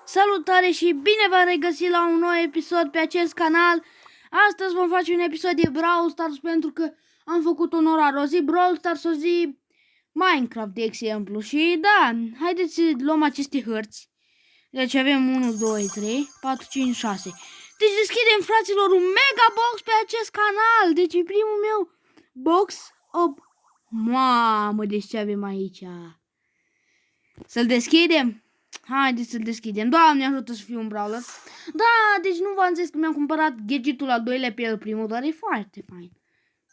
Salutare și bine v-am regăsit la un nou episod pe acest canal. Astăzi vom face un episod de Brawl Stars pentru că am făcut onorar o zi Brawl Stars, o zi Minecraft, de exemplu. Și da, haideți să luăm aceste hărți. Deci avem 1, 2, 3, 4, 5, 6. Deci deschidem, fraților, un mega box pe acest canal. Deci e primul meu box. Mamă, deci ce avem aici? Să-l deschidem? Haideți să-l deschidem. Doamne ajută să fiu un brawler. Da, deci nu v-am zis că mi-am cumpărat gadgetul al doilea pe el primul, dar e foarte fain.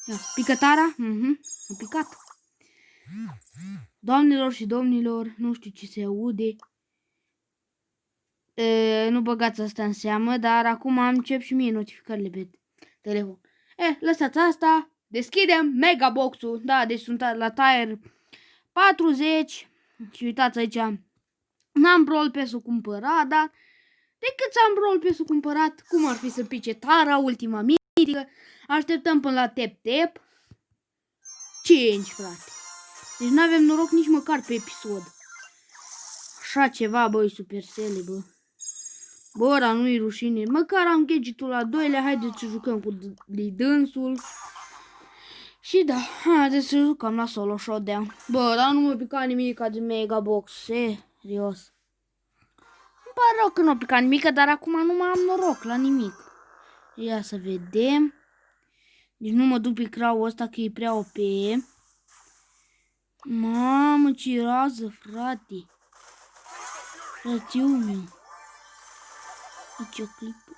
Ia, picătara? Am picat. Doamnelor și domnilor, nu știu ce se aude. Nu băgați asta în seamă, dar acum încep și mie notificările pe telefon. Lăsați asta. Deschidem mega box-ul. Da, deci sunt la tier 40. Și uitați aici. N-am Brawl Pass-ul cumpărat, dar de cât am Brawl Pass-ul cumpărat, cum ar fi să pice Tara, ultima mitică. Așteptăm până la tap-tap. 5, frate. Deci n-avem noroc nici măcar pe episod. Așa ceva, băi, Supercell, bă. Bă, ăla nu-i rușine. Măcar am gadgetul al doilea, haideți să jucăm cu dânsul. Și da, haideți să jucăm la solo showdown. Bă, dar nu mă pica nimic de mega box, serios. Îmi pare rău că nu a picat nimic, dar acum nu mai am noroc la nimic. Ia să vedem. Deci nu mă duc pe craul ăsta că e prea OP. Mamă, ce rază, frate. Frățiul meu. Aici o clipă.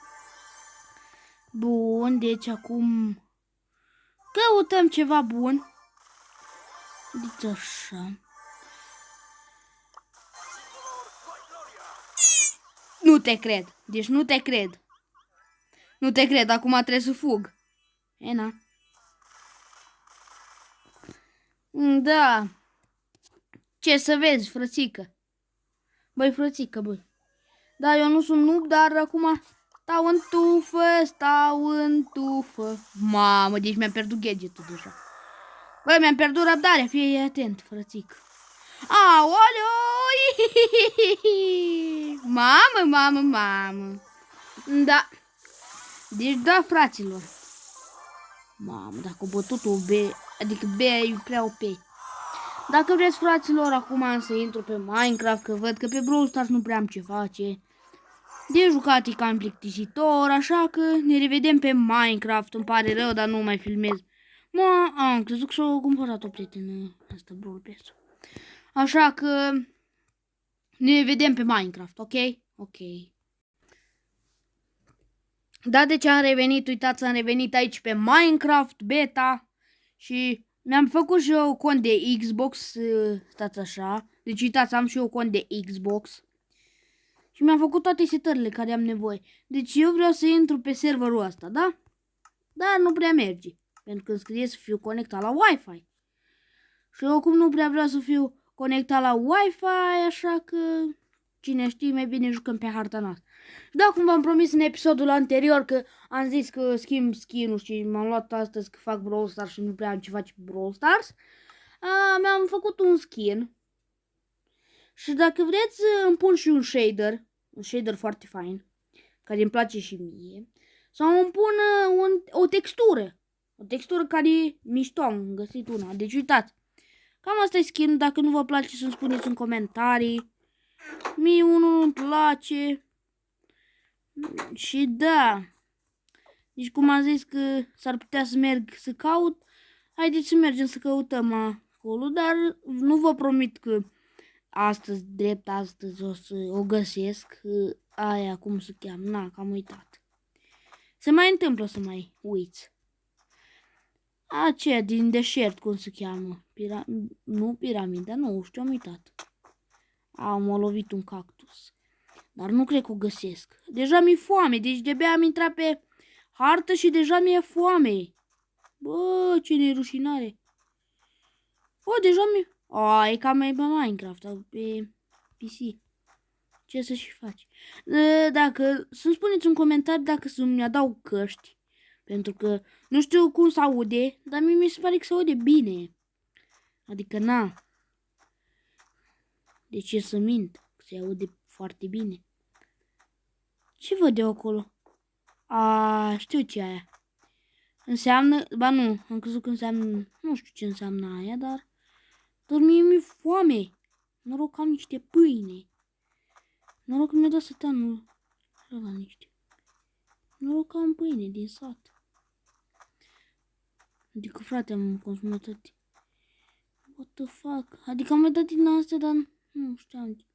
Bun, deci acum căutăm ceva bun. Deci așa. Nu te cred. Deci nu te cred. Nu te cred, acum trebuie să fug. Na. Da. Ce să vezi, frățică. Băi, frățică, băi. Da, eu nu sunt noob, dar acum stau în tufă. Mamă, deci mi-am pierdut gadgetul deja. Băi, mi-am pierdut răbdarea, fie atent, frățică. Aoleo! Mamă. Da. Deci da, fraților. Mamă, dacă bătutul B, adică B e prea OP. Dacă vreți, fraților, acum să intru pe Minecraft, că văd că pe Brawl Stars nu prea am ce face. De jucat e cam plictisitor, așa că ne revedem pe Minecraft. Îmi pare rău, dar nu mai filmez. Am crezut că și-a cumpărat o prietenă asta, Brawl Pass. Așa că ne vedem pe Minecraft, ok? Ok. Da, deci am revenit, uitați, am revenit aici pe Minecraft Beta și mi-am făcut și eu cont de Xbox, stați așa. Deci uitați, am și eu cont de Xbox. Și mi-am făcut toate setările care am nevoie. Deci eu vreau să intru pe serverul ăsta, da? Dar nu prea merge. Pentru că îmi scrie să fiu conectat la Wi-Fi. Și eu cum nu prea vreau să fiu conectat la Wi-Fi, așa că cine știe, mai bine jucăm pe harta noastră. Și da, cum v-am promis în episodul anterior că am zis că schimb skin-ul și m-am luat astăzi că fac Brawl Stars și nu prea am ce face pe Brawl Stars. Mi-am făcut un skin. Și dacă vreți îmi pun și un shader foarte fain, care îmi place și mie. Sau îmi pun o textură care e mișto, am găsit una. Deci uitați, cam asta e skin, dacă nu vă place să-mi spuneți în comentarii. Mie unul îmi place. Și da, deci cum am zis că s-ar putea să merg să caut, haideți să mergem să căutăm acolo, dar nu vă promit că astăzi o să o găsesc, aia cum se cheamă, na, că am uitat. Se mai întâmplă să mai uiți. Aceea din deșert, cum se cheamă, nu piramida, nu știu, am uitat. M-a lovit un cactus. Dar nu cred că o găsesc. Deja mi-e foame, deci de-abia am intrat pe hartă și deja mi-e foame. Bă, ce nerușinare. Bă, deja mi-e... E cam mai pe Minecraft, pe PC. Ce să și faci? Dacă, să-mi spuneți în comentarii dacă să-mi adaug căști. Pentru că nu știu cum se aude, dar mie mi se pare că se aude bine. Adică, na. De ce să mint? Se aude foarte bine. Ce văd eu acolo? Știu ce e aia. Înseamnă, ba nu, am crezut că înseamnă, nu știu ce înseamnă aia, dar mie mi-e foame. Noroc că am niște pâine. Noroc că mi-a dat sătanul ăla niște. Noroc că am pâine din sat. Adică, frate, am consumat toate. What the fuck? Adică am mai dat din astea, dar nu știam.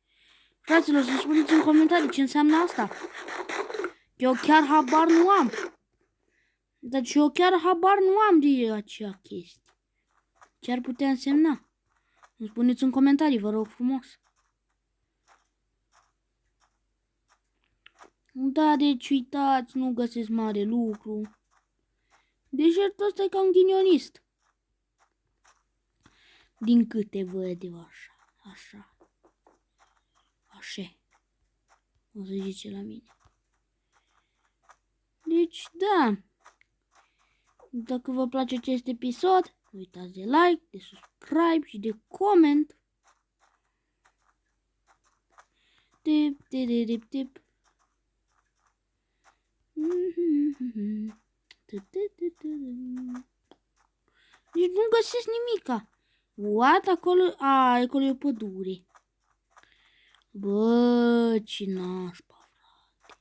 Fraților, să spuneți în comentarii ce înseamnă asta. Eu chiar habar nu am. Deci eu chiar habar nu am de acea chestie. Ce ar putea însemna? Îmi spuneți în comentarii, vă rog frumos. Da, deci uitați, nu găsesc mare lucru. Deșertul ăsta e ca un ghinionist. Din câte văd eu așa. Așa. O să zice la mine. Deci, da. Dacă vă place acest episod, nu uitați de like, de subscribe și de comment. Tip. Deci nu găsesc nimica. What? Acolo e o pădure. Bă, ce nașpa, frate.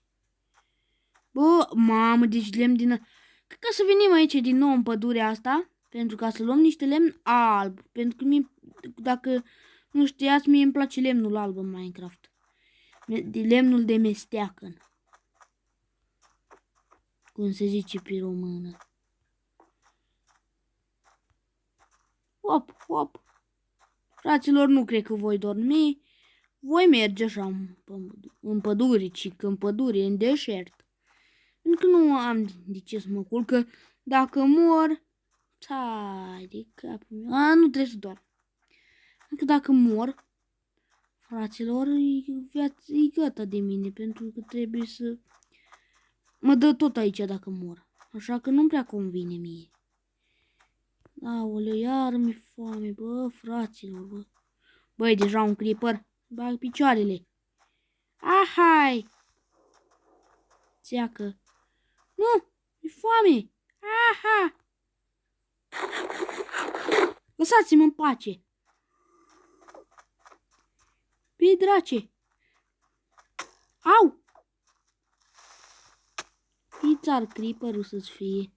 Bă, mamă, deci lemn din... Cred că să venim aici din nou în pădurea asta, pentru ca să luăm niște lemn alb. Pentru că mie, dacă nu știați, mie îmi place lemnul alb în Minecraft. De lemnul de mesteacăn. Cum se zice pe română. Hop. Fraților, nu cred că voi dormi. Voi merge așa în pădure, în pădure, în deșert. Pentru că nu am de ce să mă culc, că dacă mor, țai de capul meu. Nu trebuie să dorm. Pentru că dacă mor, fraților, e gata de mine, pentru că trebuie să... Mă dă tot aici dacă mor. Așa că nu prea convine mie. Aoleu, iar mi-e foame, bă, fraților, bă. Băi, deja un creeper. Bag picioarele. Ahai! Țeacă. Nu! Mi-e foame! Aha! Lăsați-mă în pace! Pe drace! Au! Fițar creeper-ul să-ți fie.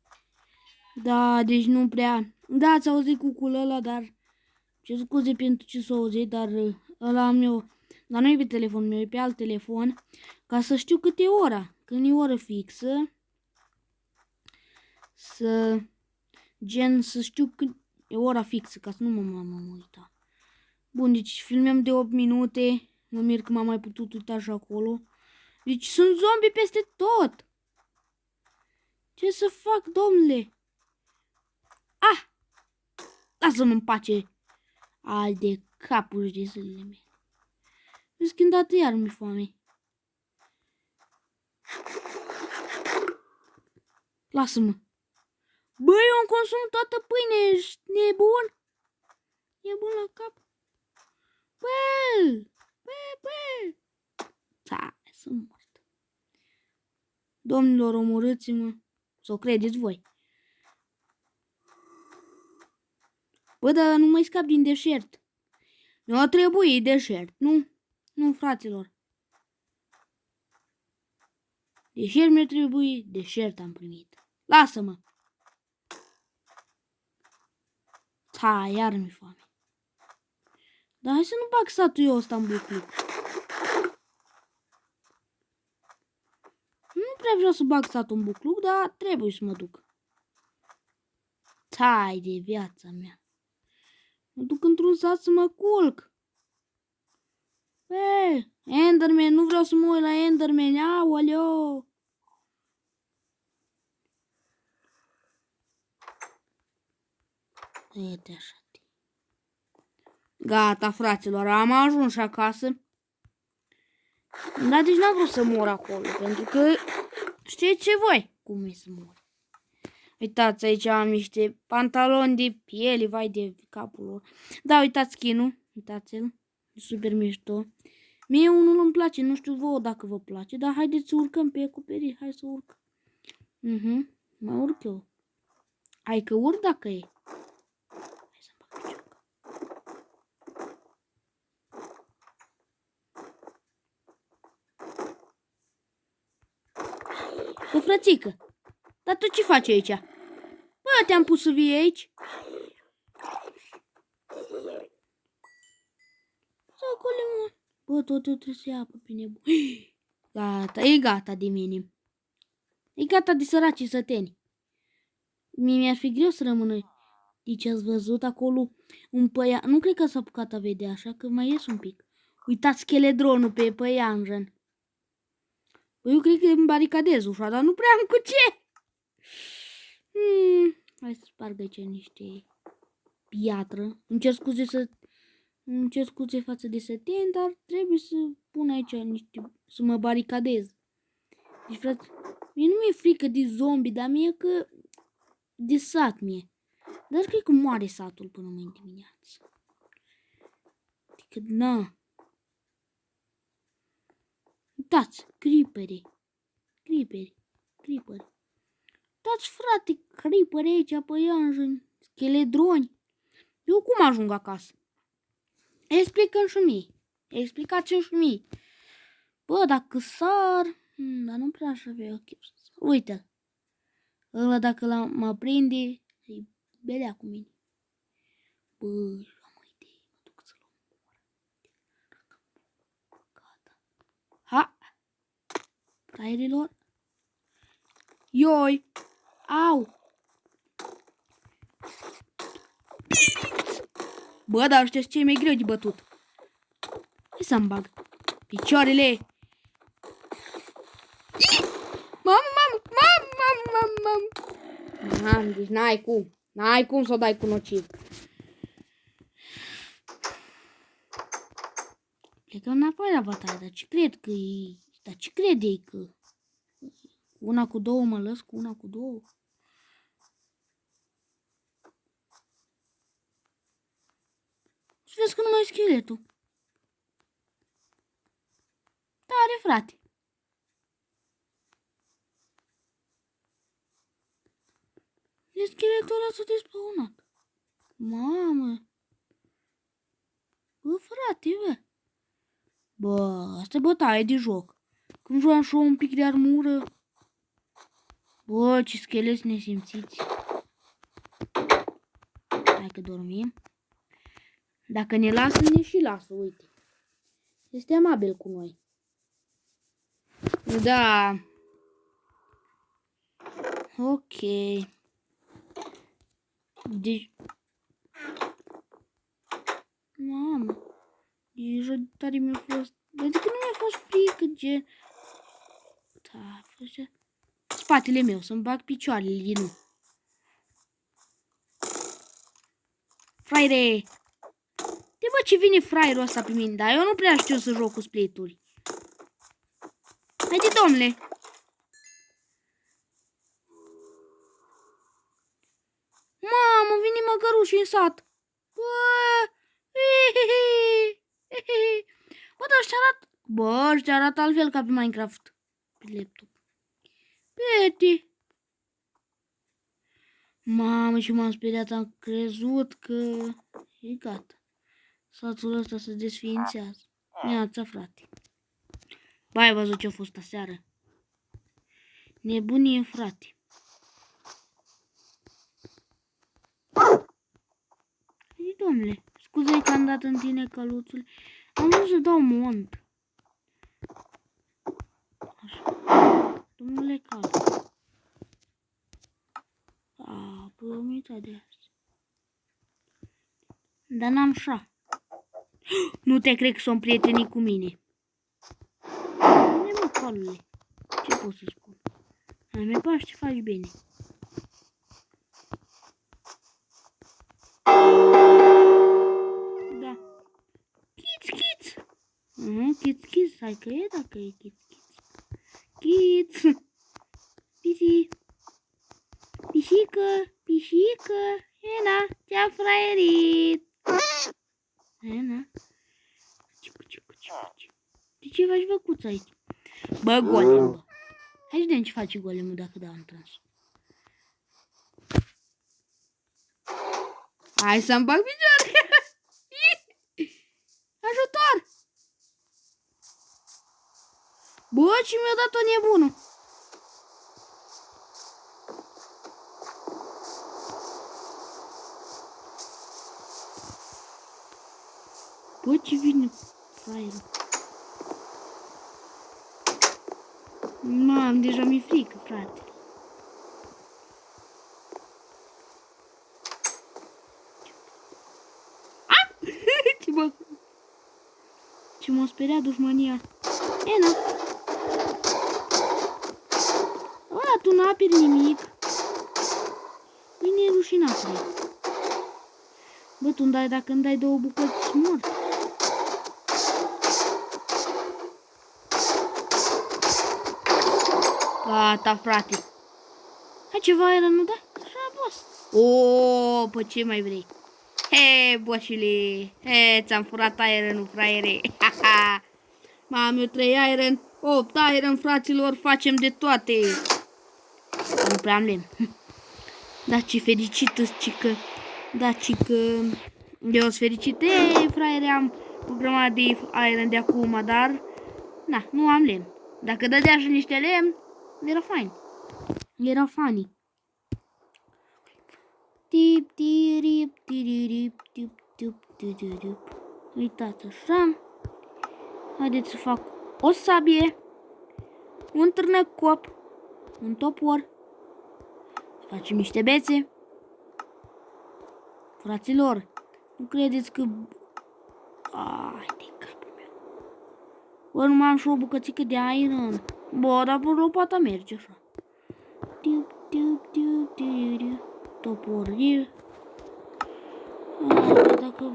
Da, deci nu prea... Da, ați auzit cucul ăla, dar... Ce scuze pentru ce s-a auzit, dar ăla am eu... Dar nu e pe telefon meu, e pe alt telefon. Ca să știu cât e ora. Când e oră fixă. Să știu cât e ora fixă, ca să nu mă uita. Bun, deci filmăm de 8 minute. Mă mir că m-am mai putut uita și acolo. Deci sunt zombi peste tot. Ce să fac, domnule? Lasă-mă în pace. Ai de capul de zilele mele. Vezi când dată iar mi-e foame. Lasă-mă. Băi, eu îmi consum toată pâine. Ești nebun? Nebun la cap? Bă! Țai, sunt mort. Domnilor, omorâți-mă. Să o credeți voi. Bă, dar nu mai scap din deșert. Nu trebuie deșert, nu? Nu, fraților. Deșert mi-a trebuit, deșert am primit. Lasă-mă. Țai, iar mi-e foame. Dar hai să nu bag satul eu ăsta în bucluc. Nu prea vreau să bag satul în bucluc, dar trebuie să mă duc. Țai de viața mea. Mă duc într-un sat să mă culc. Bă, Enderman, nu vreau să mă uit la Enderman, aoleo. Uite așa. Gata, fraților, am ajuns acasă. Dar deci n-am vrut să mor acolo, pentru că știți ce voi, cum e să mor. Uitați, aici am niște pantaloni de piele, vai de capul lor. Da, uitați skin-ul, uitați-l, e super mișto. Mie unul îmi place, nu știu vouă dacă vă place, dar haideți să urcăm pe acoperiș, hai să urc. Mă urc eu. Hai că urc dacă e. Hai să-mi bag picioară. Bă, frățică, dar tu ce faci aici? Bă, te-am pus să vii aici. Bă, tot trebuie să ia apă pe nebun. Gata, e gata de mine. E gata de săracii săteni. Mie mi-ar fi greu să rămână. Deci ați văzut acolo un păian. Nu cred că s-a apucat a vedea, așa că mai ies un pic. Uitați scheledronul pe păianjen. Bă, eu cred că îmi baricadez ușa, dar nu prea am cu ce. Hai să sparg aici niște piatră. Îmi cer scuze față de săteni, dar trebuie să pun aici niște, să mă baricadez. Deci, frate, mie nu mi-e frică de zombi, dar mie că de sat mie. Dar cred că moare satul până mâine dimineață. Adică, na. Uitați, creeperi. Uitați, frate, creeperi aici, păianjeni, scheledroni. Eu cum ajung acasă? Explicăm și mie. Explicați-mi și mie. Bă, dacă sar... dar nu prea aș avea chef să sar. Uite-l. Ăla dacă mă prinde, îi belea cu mine. Bă, am o idee. Mă duc să-l omor. Gata. Ha! Fraierilor. Ioi! Au! Bă, dar ăștia cei mai greu de bătut. Hai să-mi bag picioarele. Mam, deci n-ai cum să o dai cu nociv. Plecăm înapoi la bătaie, dar ce cred că e... Dar ce crede că... Una cu două mă lăs cu una cu două. Să vezi că nu mai e scheletul. Tare, frate. E scheletul ăla s-a despawnat. Mamă. Bă, frate, bă. Bă, asta e bătaie de joc. Când joam și un pic de armură. Bă, ce scheleți nesimțiți. Hai că dormim. Dacă ne lasă, ne și lasă, uite. Este amabil cu noi. Da. Ok. Deci... Mamă. Deja tare mi-a fost... Adică nu mi-a fost frică, gen... Da, face... Spatele meu, să-mi bag picioarele din nou. Fraiere! De bă, ce vine fraierul ăsta pe mine, dar eu nu prea știu să joc cu split-uri. Haide, domnule! Mamă, vine măgărușii în sat. Bă, bă, dar ăștia arată... Bă, ăștia arată altfel ca pe Minecraft. Pe laptop. Peti. Mamă, și m-am speriat, am crezut că e gata. Satul ăsta se desființează. Neața, frate. Bă, ai văzut ce-a fost aseară? Nebunie, frate. Ei, domnule, scuze că am dat în tine, căluțule. Am vrut să dau mont. Așa. Domnule cal. A, bă, am uitat de asta. Dar n-am șa. Nu te cred că sunt prietenii cu mine. Unde mă, calule? Ce pot să spun? Ai mai pași, faci bine. Da. Kids. Kids. Hai că e dacă e kids. Kids. Pisi. Pisică. Ena, te-a fraierit. Ena. Cicu. De ce faci băcuța aici? Bă, golem, bă. Hai să vedem ce face golemul dacă da am trans. Hai să-mi bag picioare. Ajutor! Bă, ce mi-a dat-o nebunul? Bă, ce vine fraierul? Mam, deja mi-e frică, frate. Ce m-a speriat dușmania. E, na. A, tu n-a pierd nimic. Bine, rușinat. Bă, tu dacă îmi dai 2 bucăți, mor. Gata, frate. Hai, ceva era, nu da? Așa, boss. O, pe ce mai vrei? He, boșile. He, ți-am furat iron-ul, fraiere. Mamă, eu 3 iron, 8 iron, fraților, facem de toate. Nu prea am lemn. Da, ce fericită, cică. Da, cică. Eu sunt fericit. Ei, fraiere, am o grămadă de iron de acum, dar... Na, nu am lemn. Dacă dădea și niște lemn, era fain. Era funny. Tip, tirip, tirip, tip, tip, tirip. Uitați așa. Haideți să fac o sabie, un târnăcop, un topor. Facem niște bețe. Fraților, nu credeți că... Ai de capul meu. Bă, nu mai am și o bucățică de iron. Bă, dar pe lopata merge așa. Tip, tip, tip, tip. Toporie. Dacă...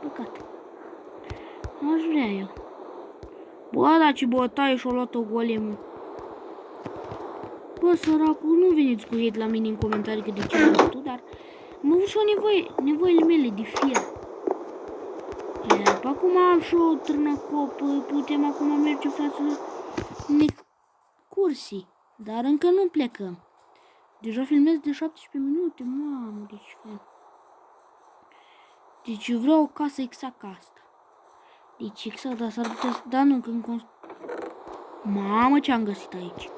Păcat. Aș vrea eu. Bă, dar ce bătaie și-o luat-o golemul. Bă, săracul, nu veniți cu hate la mine în comentarii că de ce am tu, dar am avut și o nevoile mele de fier. Iar pe acum am și o târnăcop, putem acum merge, fraților, în excursii. Dar încă nu plecăm. Deja filmez de 17 minute, mamă, deci fain. Deci eu vreau o casă exact ca asta. Deci exact, dar s-ar putea să... Da, nu, când... Mamă, ce-am găsit aici.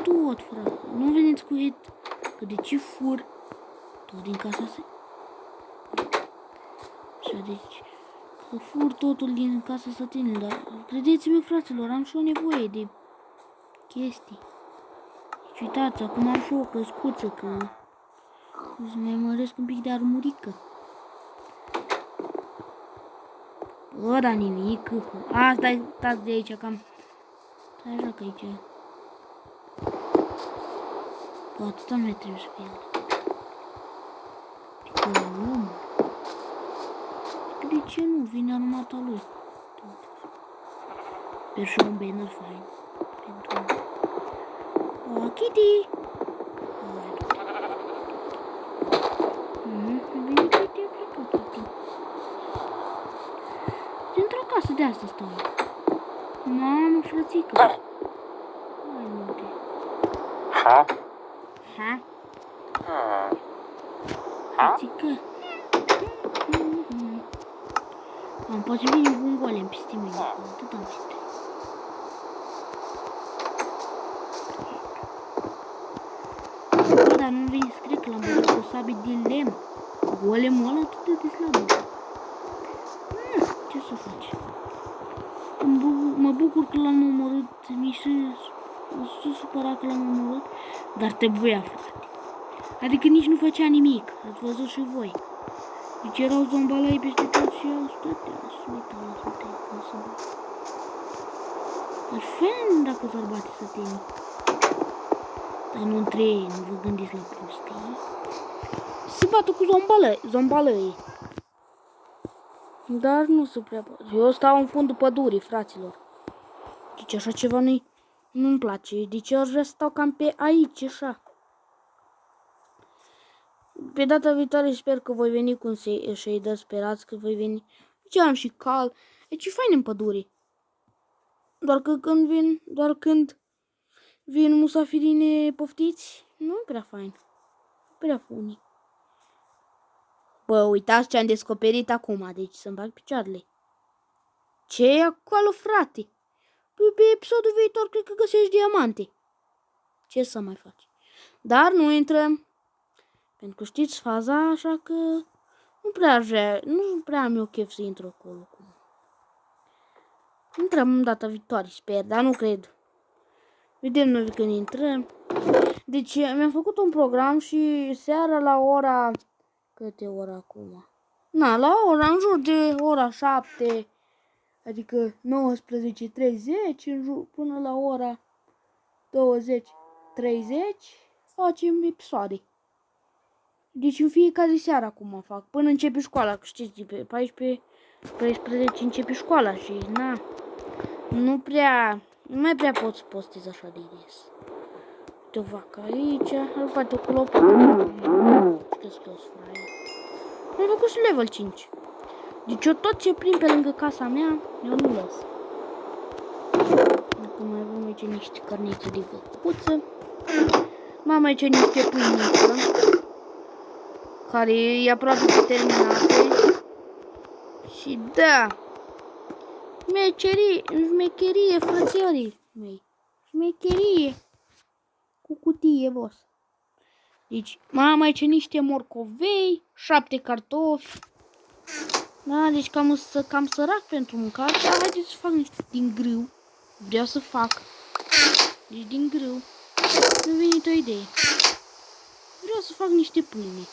Tot, frate. Nu veniți cu hate. Că de ce fur? Tot din casa asta. Așa, deci... Că fur totul din casa sătenilor. Dar credeți-mă, fraților, am și o nevoie de chestii. Deci uitați, acum am și o căscuță, că... Să mai măresc un pic de armurică. Bă, dar nimic. Asta, stați de aici, cam... Stai așa că aici... Bă, atâta nu mai trebuie să fie. Că nu. De ce nu? Vine armata lui. Sper și un banner fain. Pentru... O, Kitty! Vine Kitty, a plecat acum. Dintr-o casă de asta stau. Mamă, frățică. Hai, multe. Ha? Frățică. Am poate vine un golem peste mine. Atât am zis. Dar nu vine să cred că l-am băgat cu sabie din lemn. Golemul ăla atât de slab. Ce să faci? Mă bucur că l-am omorât. Mi s-a supărat că l-am omorât. Dar trebuia, frate. Adică nici nu făcea nimic. Ați văzut și voi. Deci erau zombalai peste tot și eu stătea. Dar fain dacă s-ar bate sătenii. Dar nu între ei, nu vă gândiți la prostii. Se bată cu zombalăi. Dar nu se prea poate. Eu stau în fundul pădurii, fraților. Deci așa ceva nu-mi place. Deci eu aș vrea să stau cam pe aici, așa. Pe data viitoare sper că voi veni cu un shader, sperați că voi veni. Ce am și cal. E ce fain în pădure. Doar când vin musafirii nepoftiți, nu e prea fain. Prea funny. Bă, uitați ce am descoperit acum, deci să-mi bag picioarele. Ce e acolo, frate? Pe episodul viitor cred că găsești diamante. Ce să mai faci? Dar nu intrăm. Pentru că știți faza, așa că nu prea am eu chef să intru acolo. Intrăm data viitoare, sper, dar nu cred. Vedem noi când intrăm. Deci mi-am făcut un program și seara la ora... Câte ora acum? Na, la ora, în jur de ora 7, adică 19:30, până la ora 20:30 facem episoade. Deci în fiecare seară acum fac, până începe școala, că știți, pe 14 începe școala și na, nu mai prea pot să postez așa de des. Uite o vacă aici, îl poate cu lopată. Știți că o să frai. Am făcut și level 5. Deci eu tot ce prind pe lângă casa mea, eu nu las. Acum mai avem aici niște carnițe de văcuță. Mai aici niște pâiniță, care e aproape terminate. Și da, șmecherie, frățiorii mei. Șmecherie. Cu cutie, boss. Deci, mai am aici niște morcovei, 7 cartofi. Da, deci cam sărac pentru mâncare, dar haideți să fac niște din grâu. Vreau să fac. Deci din grâu. Mi-a venit o idee. Vreau să fac niște pâine.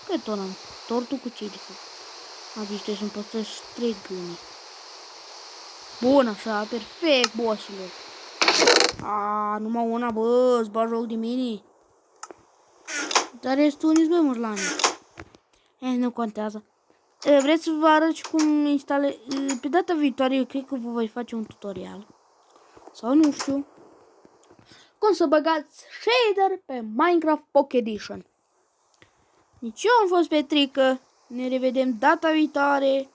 Că tot am. Tortul cu ce de fac. Deci trebuie să-mi păstrăși 3 gâni. Bun, așa, perfect, bossule. Numai una, bă, îți bagi joc de mine. Dar restul nici bă, mărlane. Nu contează. Vreți să vă arăt și cum instalez... Pe data viitoare eu cred că vă voi face un tutorial. Sau nu știu. Cum să băgați shader pe Minecraft Pocket Edition. Deci eu am fost Petrică. Ne revedem data viitoare.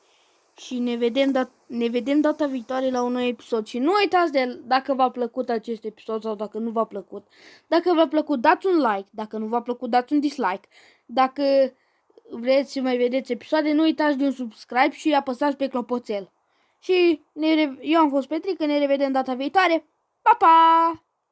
Și ne vedem data viitoare la un nou episod. Și nu uitați dacă v-a plăcut acest episod sau dacă nu v-a plăcut. Dacă v-a plăcut, dați un like. Dacă nu v-a plăcut, dați un dislike. Dacă vreți să mai vedeți episoade, nu uitați de un subscribe și apăsați pe clopoțel. Și eu am fost Petrică, ne revedem data viitoare. Pa, pa!